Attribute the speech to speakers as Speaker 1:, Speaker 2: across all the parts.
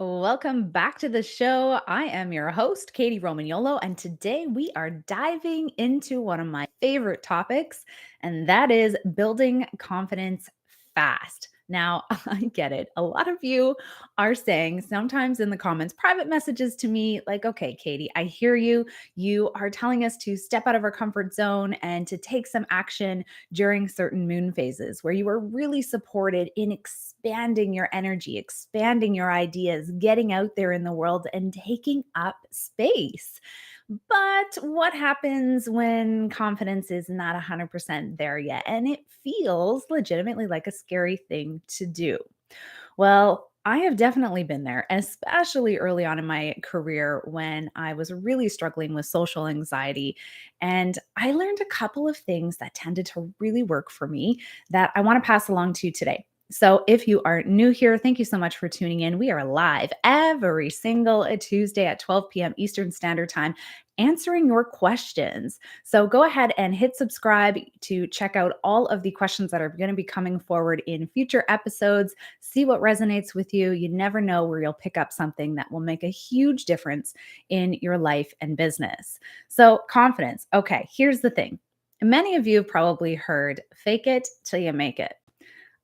Speaker 1: Welcome back to the show. I am your host, Katie Romagnolo, and today we are diving into one of my favorite topics, and that is building confidence fast. Now, I get it. A lot of you are saying sometimes in the comments, private messages to me, like, okay, Katie, I hear you. You are telling us to step out of our comfort zone and to take some action during certain moon phases where you are really supported in expanding your energy, expanding your ideas, getting out there in the world and taking up space. But what happens when confidence is not 100% there yet? And it feels legitimately like a scary thing to do. Well, I have definitely been there, especially early on in my career when I was really struggling with social anxiety. And I learned a couple of things that tended to really work for me that I want to pass along to you today. So, if you are new here, thank you so much for tuning in. We are live every single Tuesday at 12 p.m. Eastern Standard Time, answering your questions. So, go ahead and hit subscribe to check out all of the questions that are going to be coming forward in future episodes. See what resonates with you. You never know where you'll pick up something that will make a huge difference in your life and business. So, confidence. Okay, here's the thing. Many of you have probably heard fake it till you make it.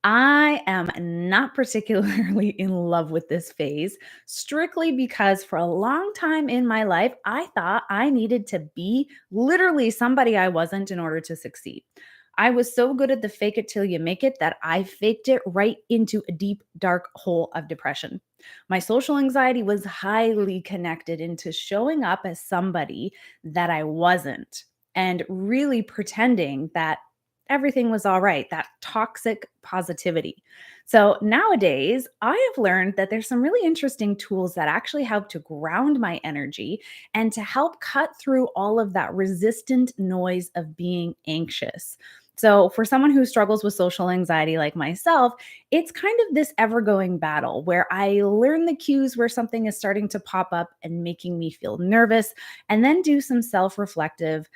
Speaker 1: I am not particularly in love with this phase, strictly because for a long time in my life, I thought I needed to be literally somebody I wasn't in order to succeed. I was so good at the fake it till you make it that I faked it right into a deep, dark hole of depression. My social anxiety was highly connected into showing up as somebody that I wasn't and really pretending that everything was all right, that toxic positivity. So nowadays, I have learned that there's some really interesting tools that actually help to ground my energy and to help cut through all of that resistant noise of being anxious. So, for someone who struggles with social anxiety like myself, it's kind of this ever going battle where I learn the cues where something is starting to pop up and making me feel nervous, and then do some self reflective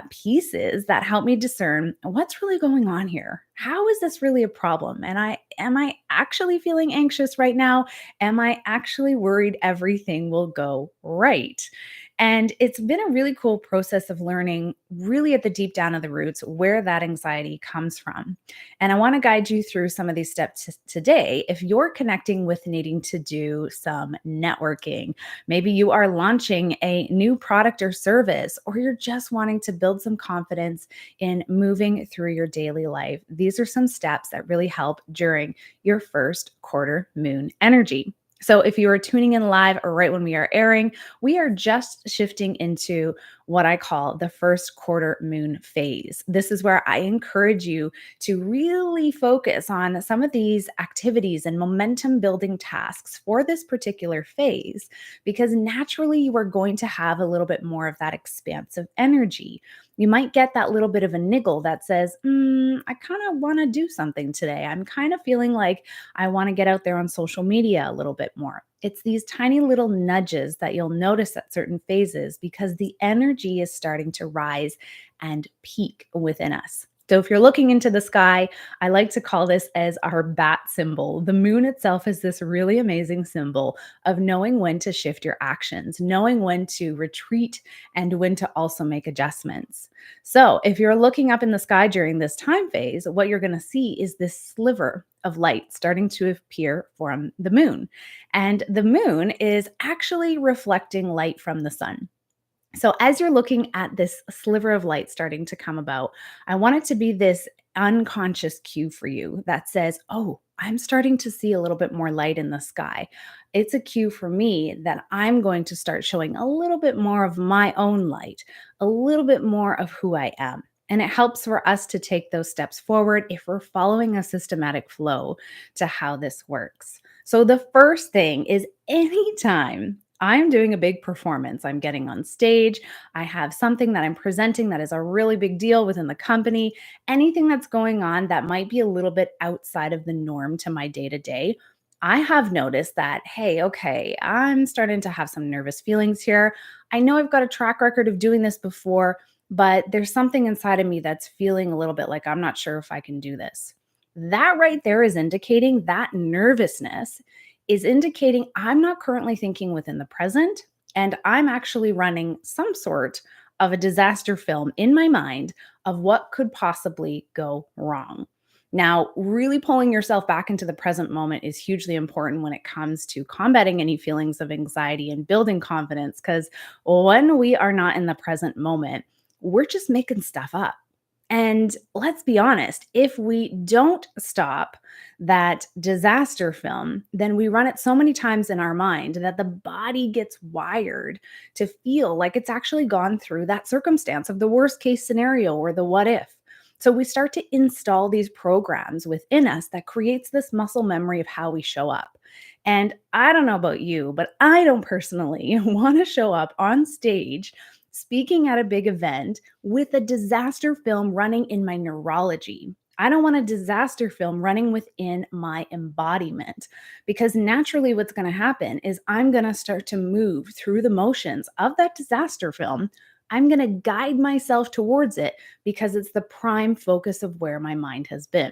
Speaker 1: pieces that help me discern what's really going on here. How is this really a problem? And I am I actually feeling anxious right now? Am I actually worried everything will go right? And it's been a really cool process of learning, really at the deep down of the roots, where that anxiety comes from. And I want to guide you through some of these steps today. If you're connecting with needing to do some networking, maybe you are launching a new product or service, or you're just wanting to build some confidence in moving through your daily life. These are some steps that really help during your first quarter moon energy. So, if you are tuning in live or right when we are airing, we are just shifting into what I call the first quarter moon phase. This is where I encourage you to really focus on some of these activities and momentum building tasks for this particular phase, because naturally you are going to have a little bit more of that expansive energy. You might get that little bit of a niggle that says, I kind of want to do something today. I'm kind of feeling like I want to get out there on social media a little bit more. It's these tiny little nudges that you'll notice at certain phases because the energy is starting to rise and peak within us. So, if you're looking into the sky, I like to call this as our bat symbol. The moon itself is this really amazing symbol of knowing when to shift your actions, knowing when to retreat, and when to also make adjustments. So, if you're looking up in the sky during this time phase, what you're going to see is this sliver of light starting to appear from the moon. And the moon is actually reflecting light from the sun. So, as you're looking at this sliver of light starting to come about, I want it to be this unconscious cue for you that says, oh, I'm starting to see a little bit more light in the sky. It's a cue for me that I'm going to start showing a little bit more of my own light, a little bit more of who I am. And it helps for us to take those steps forward if we're following a systematic flow to how this works. So, the first thing is anytime I'm doing a big performance, I'm getting on stage, I have something that I'm presenting that is a really big deal within the company, anything that's going on that might be a little bit outside of the norm to my day to day. I have noticed that, hey, okay, I'm starting to have some nervous feelings here. I know I've got a track record of doing this before, but there's something inside of me that's feeling a little bit like I'm not sure if I can do this. That right there is indicating that nervousness is indicating I'm not currently thinking within the present and I'm actually running some sort of a disaster film in my mind of what could possibly go wrong. Now, really pulling yourself back into the present moment is hugely important when it comes to combating any feelings of anxiety and building confidence because when we are not in the present moment, we're just making stuff up. And let's be honest, if we don't stop that disaster film, then we run it so many times in our mind that the body gets wired to feel like it's actually gone through that circumstance of the worst case scenario or the what if. So we start to install these programs within us that creates this muscle memory of how we show up. And I don't know about you, but I don't personally want to show up on stage speaking at a big event with a disaster film running in my neurology. I don't want a disaster film running within my embodiment because naturally, what's going to happen is I'm going to start to move through the motions of that disaster film. I'm going to guide myself towards it because it's the prime focus of where my mind has been.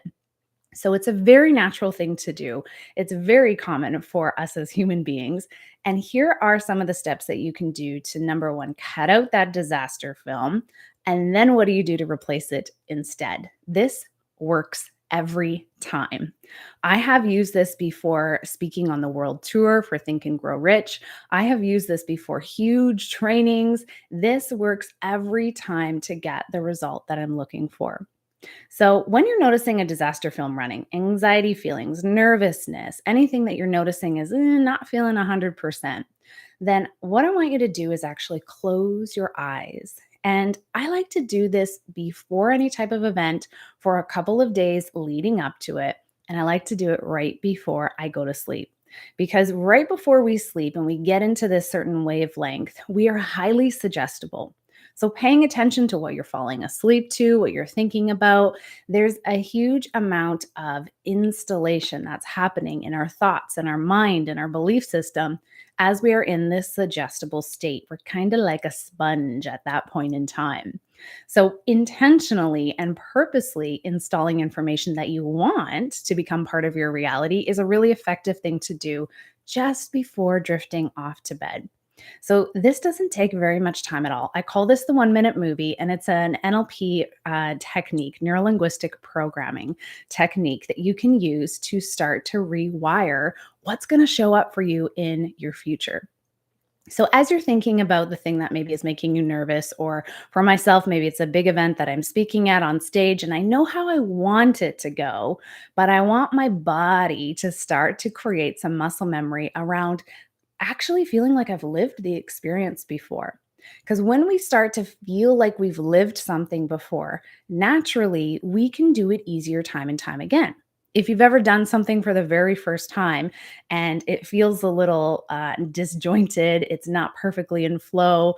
Speaker 1: So it's a very natural thing to do. It's very common for us as human beings. And here are some of the steps that you can do to number one, cut out that disaster film. And then what do you do to replace it instead? This works every time. I have used this before speaking on the world tour for Think and Grow Rich. I have used this before huge trainings. This works every time to get the result that I'm looking for. So, when you're noticing a disaster film running, anxiety feelings, nervousness, anything that you're noticing is not feeling 100%, then what I want you to do is actually close your eyes. And I like to do this before any type of event for a couple of days leading up to it. And I like to do it right before I go to sleep. Because right before we sleep and we get into this certain wavelength, we are highly suggestible. So, paying attention to what you're falling asleep to, what you're thinking about, there's a huge amount of installation that's happening in our thoughts and our mind and our belief system as we are in this suggestible state. We're kind of like a sponge at that point in time. So, intentionally and purposely installing information that you want to become part of your reality is a really effective thing to do just before drifting off to bed. So this doesn't take very much time at all. I call this the 1 minute movie, and it's an NLP technique, neuro linguistic programming technique that you can use to start to rewire what's going to show up for you in your future. So, as you're thinking about the thing that maybe is making you nervous, or for myself, maybe it's a big event that I'm speaking at on stage, and I know how I want it to go, but I want my body to start to create some muscle memory around actually feeling like I've lived the experience before. Because when we start to feel like we've lived something before, naturally we can do it easier time and time again. If you've ever done something for the very first time and it feels a little disjointed, it's not perfectly in flow.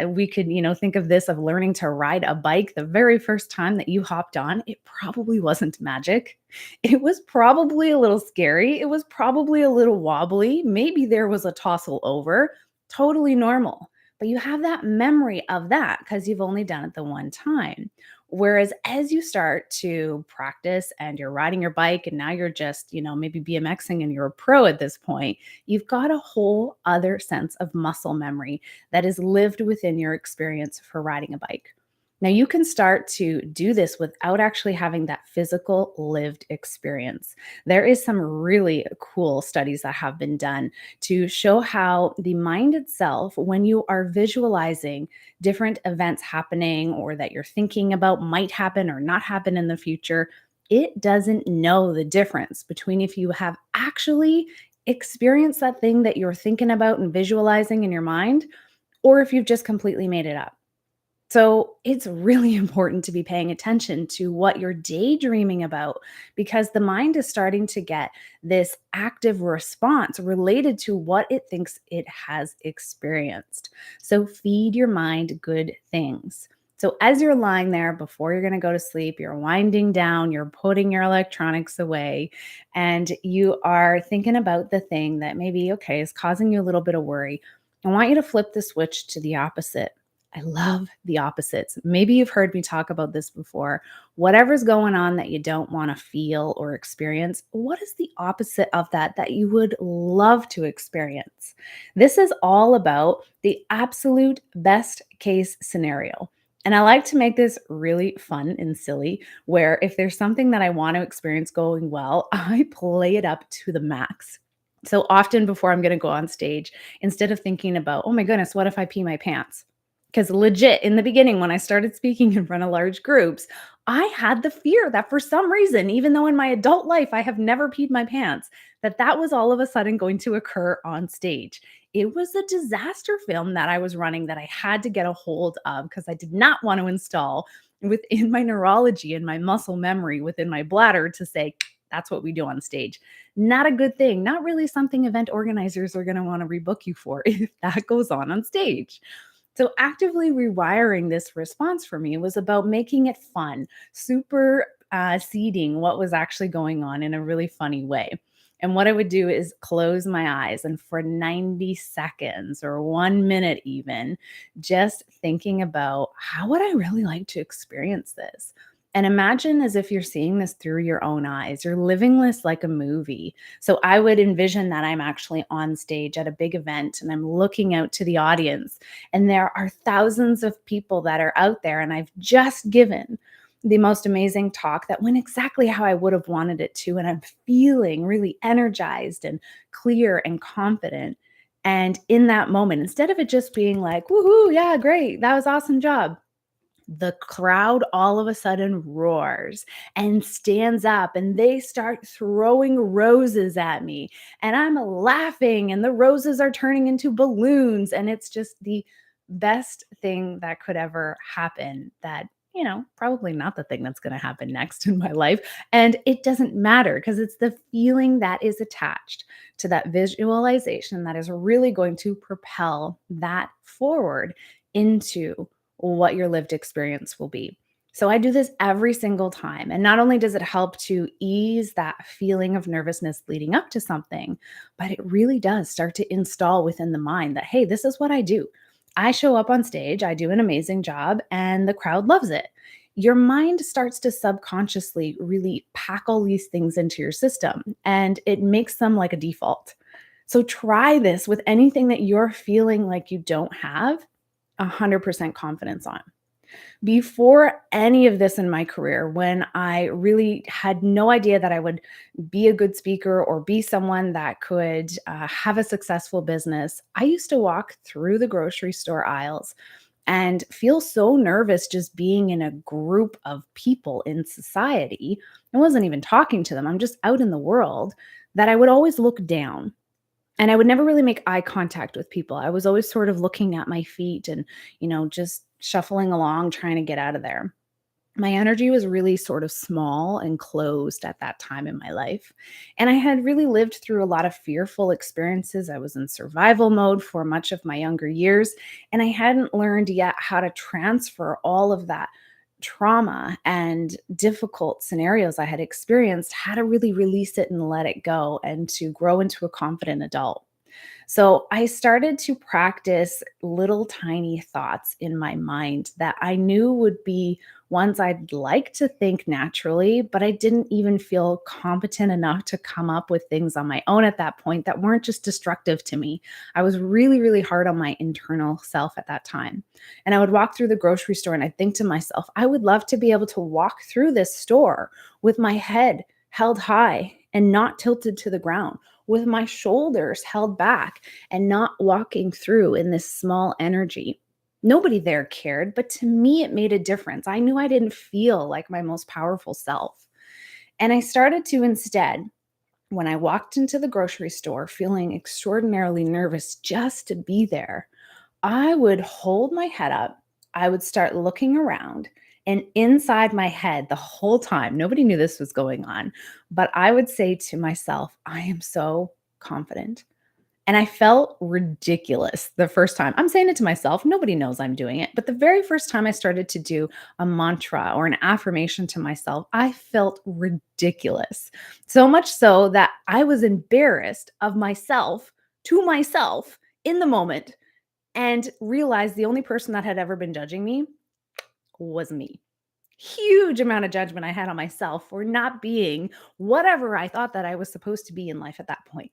Speaker 1: We could, think of this of learning to ride a bike. The very first time that you hopped on, it probably wasn't magic. It was probably a little scary. It was probably a little wobbly. Maybe there was a tossle over. Totally normal. But you have that memory of that because you've only done it the one time. Whereas as you start to practice and you're riding your bike and now you're just, maybe BMXing and you're a pro at this point, you've got a whole other sense of muscle memory that is lived within your experience for riding a bike. Now, you can start to do this without actually having that physical lived experience. There is some really cool studies that have been done to show how the mind itself, when you are visualizing different events happening or that you're thinking about might happen or not happen in the future, it doesn't know the difference between if you have actually experienced that thing that you're thinking about and visualizing in your mind, or if you've just completely made it up. So it's really important to be paying attention to what you're daydreaming about because the mind is starting to get this active response related to what it thinks it has experienced. So feed your mind good things. So as you're lying there before you're going to go to sleep, you're winding down, you're putting your electronics away, and you are thinking about the thing that maybe, okay, is causing you a little bit of worry. I want you to flip the switch to the opposite. I love the opposites. Maybe you've heard me talk about this before. Whatever's going on that you don't want to feel or experience, what is the opposite of that that you would love to experience? This is all about the absolute best case scenario. And I like to make this really fun and silly, where if there's something that I want to experience going well, I play it up to the max. So often before I'm going to go on stage, instead of thinking about, oh my goodness, what if I pee my pants? Because legit, in the beginning, when I started speaking in front of large groups, I had the fear that for some reason, even though in my adult life I have never peed my pants, that was all of a sudden going to occur on stage. It was a disaster film that I was running that I had to get a hold of because I did not want to install within my neurology and my muscle memory within my bladder to say, that's what we do on stage. Not a good thing. Not really something event organizers are going to want to rebook you for if that goes on stage. So, actively rewiring this response for me was about making it fun, super seeding what was actually going on in a really funny way. And what I would do is close my eyes and for 90 seconds or 1 minute, even, just thinking about how would I really like to experience this? And imagine as if you're seeing this through your own eyes. You're living this like a movie. So I would envision that I'm actually on stage at a big event and I'm looking out to the audience and there are thousands of people that are out there, and I've just given the most amazing talk that went exactly how I would have wanted it to. And I'm feeling really energized and clear and confident. And in that moment, instead of it just being like, woohoo, yeah, great, that was awesome job, the crowd all of a sudden roars and stands up and they start throwing roses at me. And I'm laughing, and the roses are turning into balloons. And it's just the best thing that could ever happen. That, probably not the thing that's going to happen next in my life. And it doesn't matter because it's the feeling that is attached to that visualization that is really going to propel that forward into what your lived experience will be. So I do this every single time. And not only does it help to ease that feeling of nervousness leading up to something, but it really does start to install within the mind that, hey, this is what I do. I show up on stage, I do an amazing job, and the crowd loves it. Your mind starts to subconsciously really pack all these things into your system, and it makes them like a default. So try this with anything that you're feeling like you don't have 100% confidence on. Before any of this in my career, when I really had no idea that I would be a good speaker or be someone that could have a successful business, I used to walk through the grocery store aisles and feel so nervous just being in a group of people in society. I wasn't even talking to them, I'm just out in the world, that I would always look down. And I would never really make eye contact with people. I was always sort of looking at my feet and, just shuffling along, trying to get out of there. My energy was really sort of small and closed at that time in my life. And I had really lived through a lot of fearful experiences. I was in survival mode for much of my younger years, and I hadn't learned yet how to transfer all of that trauma and difficult scenarios I had experienced, how to really release it and let it go and to grow into a confident adult. So I started to practice little tiny thoughts in my mind that I knew would be ones I'd like to think naturally, but I didn't even feel competent enough to come up with things on my own at that point that weren't just destructive to me. I was really, really hard on my internal self at that time. And I would walk through the grocery store and I'd think to myself, I would love to be able to walk through this store with my head held high and not tilted to the ground, with my shoulders held back and not walking through in this small energy. Nobody there cared, but to me, it made a difference. I knew I didn't feel like my most powerful self. And I started to instead, when I walked into the grocery store feeling extraordinarily nervous just to be there, I would hold my head up. I would start looking around. And inside my head, the whole time, nobody knew this was going on, but I would say to myself, I am so confident. And I felt ridiculous the first time. I'm saying it to myself. Nobody knows I'm doing it. But the very first time I started to do a mantra or an affirmation to myself, I felt ridiculous. So much so that I was embarrassed of myself to myself in the moment, and realized the only person that had ever been judging me was me. Huge amount of judgment I had on myself for not being whatever I thought that I was supposed to be in life at that point.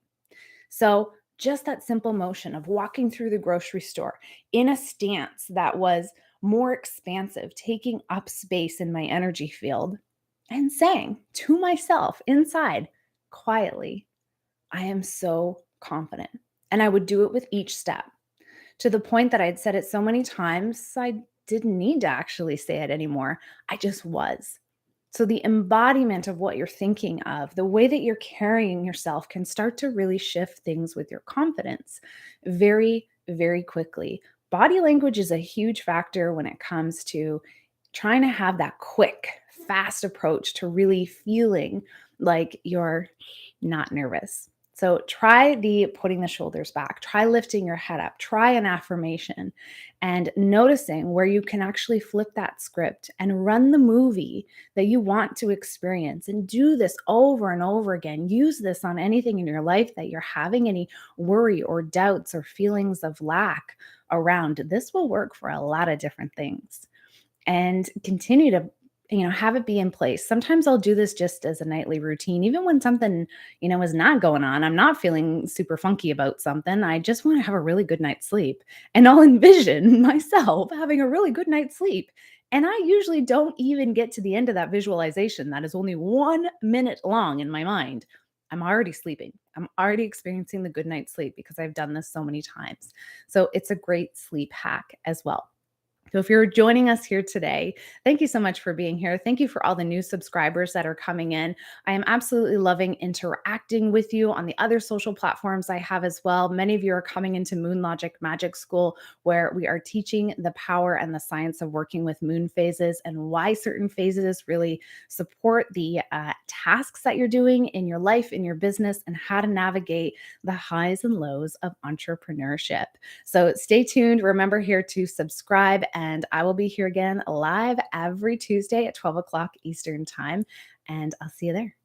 Speaker 1: So, just that simple motion of walking through the grocery store in a stance that was more expansive, taking up space in my energy field, and saying to myself inside quietly, I am so confident. And I would do it with each step to the point that I'd said it so many times, I didn't need to actually say it anymore. I just was. So, the embodiment of what you're thinking of, the way that you're carrying yourself can start to really shift things with your confidence very, very quickly. Body language is a huge factor when it comes to trying to have that quick, fast approach to really feeling like you're not nervous. So try the putting the shoulders back, try lifting your head up, try an affirmation and noticing where you can actually flip that script and run the movie that you want to experience and do this over and over again. Use this on anything in your life that you're having any worry or doubts or feelings of lack around. This will work for a lot of different things and continue to have it be in place. Sometimes I'll do this just as a nightly routine even when something is not going on. I'm not feeling super funky about something. I just want to have a really good night's sleep, and I'll envision myself having a really good night's sleep. And I usually don't even get to the end of that visualization that is only 1 minute long in my mind. I'm already sleeping. I'm already experiencing the good night's sleep because I've done this so many times. So it's a great sleep hack as well. So, if you're joining us here today, thank you so much for being here. Thank you for all the new subscribers that are coming in. I am absolutely loving interacting with you on the other social platforms I have as well. Many of you are coming into Moonlogic Magic School, where we are teaching the power and the science of working with moon phases and why certain phases really support the tasks that you're doing in your life, in your business, and how to navigate the highs and lows of entrepreneurship. So stay tuned. Remember here to subscribe, and I will be here again live every Tuesday at 12 o'clock Eastern Time. And I'll see you there.